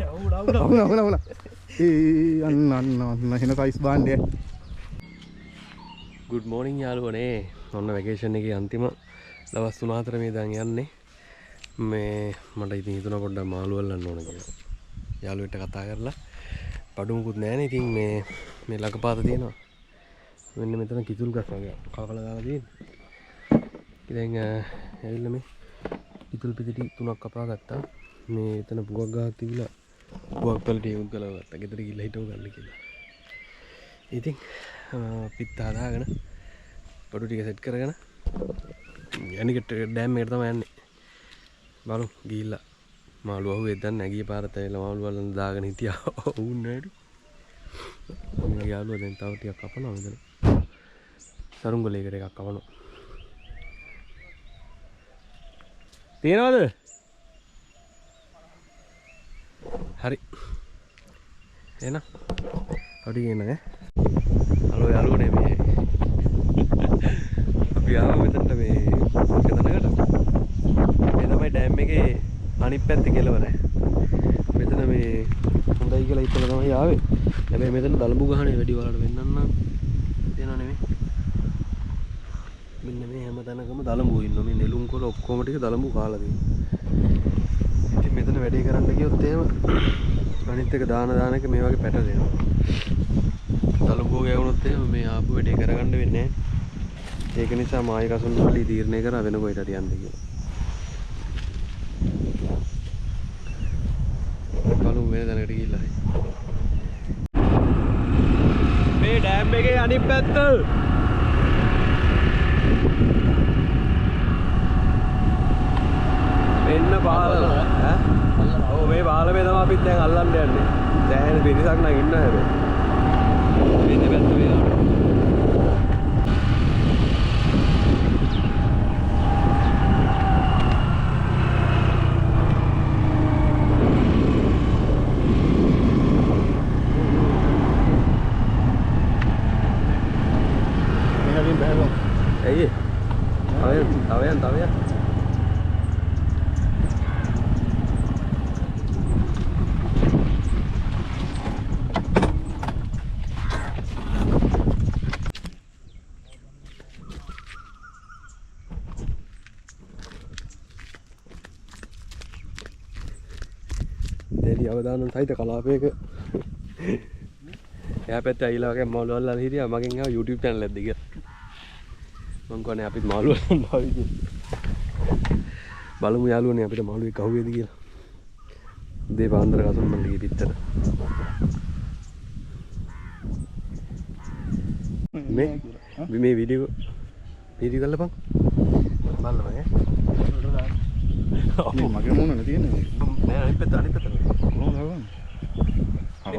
අවුල අන්න හෙන සයිස් බාන්ඩය. ගුඩ් මෝනිින් යාලුවනේ ඔන්න වැකේෂන් එක අන්තිම දවස් 3-4 මේ දැන් යන්නේ මේ මට ඉතින් හිතුණා පොඩ්ඩක් මාළු අල්ලන්න ඕන කියලා. යාළුවෙක්ට කතා කරලා පඩුමුකුත් නැහැනේ. ඉතින් මේ ළඟපාත තියෙනවා. මෙන්න මෙතන කිතුල් ගස් වගේ කකලා දාලා තියෙන්නේ. ඉතින් ඇවිල්ලා මේ කිතුල් පිටි 3ක් කපා ගත්තා. මේ එතන පුවක් ගහක් තිබිලා පුවක් වලට යොමු කළා ගත්තා. ගෙදර ගිහලා හිටව ගන්න කියලා. ඉතින් පිට හදාගෙන පොඩු ටික සෙට් කරගෙන යනිකට ඩෑම් එකට තමයි යන්නේ. බලමු ගිහිල්ලා මාළු අහුවෙද්ද දැන් නැගී පාරට ඇවිල්ලා මාළු වලන් දාගෙන හිටියා. උන් නෑඩු. මම යාළුවා දැන් තව ටිකක් කපනවා මෙතන. සරුංගලයකට එකක් කපනවා. තියනවද? හරි. එන. හරි එන ඈ. හලෝ යාළුවනේ මේ අපි ආව මෙතනට මේ තැනකට. මේ තමයි ඩෑම් එකේ අනිත් පැත්තේ කෙළවර. මෙතන මේ හොඳයි කියලා හිතලා තමයි ආවේ. හැබැයි මෙතන දලඹු ගහනේ වැඩි වලට වෙන්නන්න තියනවා නෙමෙයි. මෙන්න මේ හැම තැනකම දලඹු ඉන්නවා. මේ නෙළුම් කොළ ඔක්කොම ටික දලඹු කාලා තියෙනවා. ඉතින් මෙතන වැඩේ කරන්න ගියොත් එහෙම අනිත් එක දාන එක මේ වගේ පැටලෙනවා. දලඹුව ගෑවුනොත් එහෙම මේ ආපු වැඩේ කරගන්න වෙන්නේ නැහැ. ඒක නිසා මායි කසුන් වලදී තීරණය කරා වෙන කොහෙට හරි යන්න කියලා. බලමු වෙන තැනකට ගිහිල්ලා. මේ ඩෑම් එකේ අනිත් පැත්ත. මෙන්න පාලම. ඈ? ඔව් මේ පාලමේ තමයි අපිත් දැන් අල්ලන්න යන්නේ. දැන් පිරිසක් නම් ඉන්නවා හැබැයි. මෙන්න පැත්ත වේලා. Ấy tao em Jadi අවදානම් සහිත කලාපයක එයා පැත්තේ ඇවිල්ලා වගේ මාළු අල්ලලා හිටියා. මගෙන් ආව YouTube channel එකක් දිග මං කියන්නේ අපිත් මාළු අල්ලන්න ආවි කියලා. බලමු යාළුවනේ අපිට මාළු එක අහුවේද කියලා. දේ පාන්දර කසුන් මල්ලිගේ පිටතට. මේ වීඩියෝ කරලා බං. බලන්න මගේ. මේ මගේ මොන නේ තියෙන්නේ? නෑ අනිත් පැත්ත. කොහොමද හවන්නේ? හව.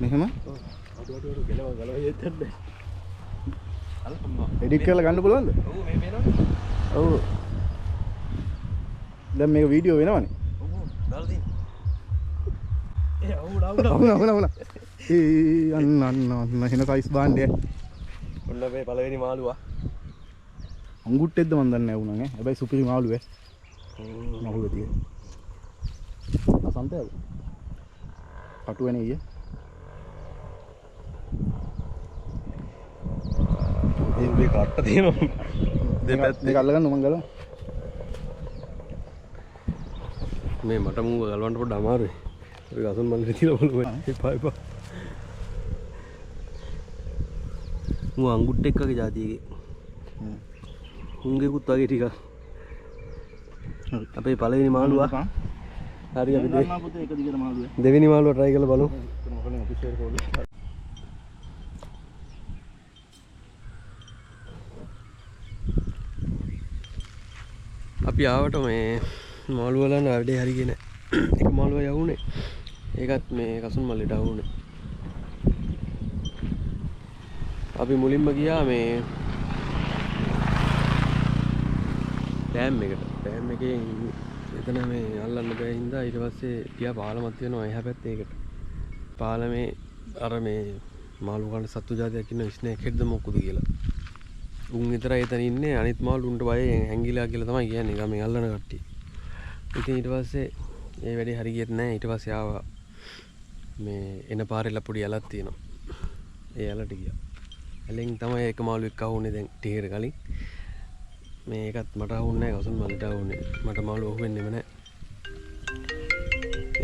මෙහෙම? අඩු ගලව යෙත්තන්නේ. එඩිට් කරලා ගන්න පුළුවන්ද? ඔව් මේ වෙනවා. ඔව්. දැන් මේක වීඩියෝ වෙනවනේ. ඔව් දාලා තියෙන. අවුල. අන්න හෙන සයිස් බාන්ඩය. ඔන්න මේ පළවෙනි මාළුවා. අඟුට්ටෙද්ද මන් දන්නේ නැහැ වුණා නේ. හැබැයි සුපිරි මාළුවේ. නහුව තියෙන. අසන්තයද? කටු වෙනේ ඊයේ. මේ කට්ට තියෙනවා. දෙපැත්තේ මේක අල්ලගන්න මං ගලව. මේ මට මූව ගලවන්න පොඩ්ඩ අමාරුයි. අපි ගසුන් මල්ලේ තියලා බලමු. එපා. මූ අඟුට්ට එක්කගේ જાතියගේ. හුංගෙකුත් වගේ ටිකක්. අපේ පළවෙනි මාළුවා. හරි අපි දෙවෙනි මාළුවා try කරලා බලමු. අපි ආවට මේ මාළු වලන වැඩේ හරියගෙන එක මාළුවා යවුනේ. ඒකත් මේ කසුන් මල්ලේට ආවුනේ. අපි මුලින්ම ගියා මේ ඩෑම් එකට. ඩෑම් එකේ එතන මේ අල්ලන්න බෑ හින්දා ඊට පස්සේ ගියා පාලමක් තියෙනවා එහා පැත්තේ ඒකට. පාලමේ අර මේ මාළු කන සත්තු జాතියක් ඉන්න ස්නේක් හෙඩ්ද මොකද කියලා. උන් විතරයි එතන ඉන්නේ. අනිත් මාළු උන්ට බය හැංගිලා කියලා තමයි කියන්නේ ගමේ අල්ලන කට්ටිය. ඉතින් ඊට පස්සේ ඒ වැඩි හරියට නෑ. ඊට පස්සේ ආවා මේ එන පාරෙලා පොඩි ඇලක් තියෙනවා. ඒ ඇලට ගියා. ඇලෙන් තමයි එක මාළුවෙක් අහුනේ දැන් ටිකකට කලින්. මේකත් මට අහුන්නේ නෑ කසුන් මල්ලට අහුනේ. මට මාළු අහුවෙන්නේම නෑ.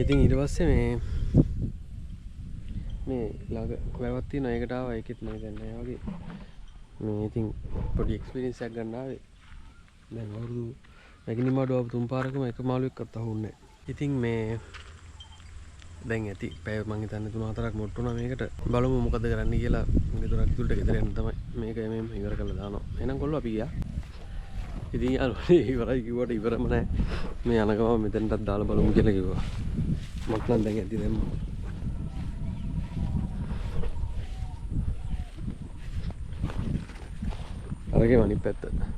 ඉතින් ඊට පස්සේ මේ ළඟ වැවක් තියෙනවා. ඒකට ආවා. ඒකෙත් මම දන්නේ නෑ වගේ. මේ ඉතින් පොඩි එක්ස්පීරියන්ස් එකක් ගන්න ආවේ. දැන් අවුරුදු මැගිනි මාඩුව තුන් පාරකම එක මාළුවෙක්වත් අහුන්නේ නෑ. ඉතින් මේ දැන් ඇති පැය මං හිතන්නේ 3-4ක් මොට්ටු වුණා මේකට. බලමු මොකද කරන්න කියලා. ගෙදර ඇතුළට ගෙදර යන්න තමයි මේක එමෙම ඉවර කරලා දානවා. එහෙනම් කොල්ලෝ අපි ගියා. ඉතින් යාළුවනේ ඉවරයි කිව්වට ඉවරම නෑ. මේ යන ගම මෙතනටත් දාලා බලමු කියලා කිව්වා. මට නම් දැන් ඇති දැම්මා. අරගෙන අනිත් පැත්තට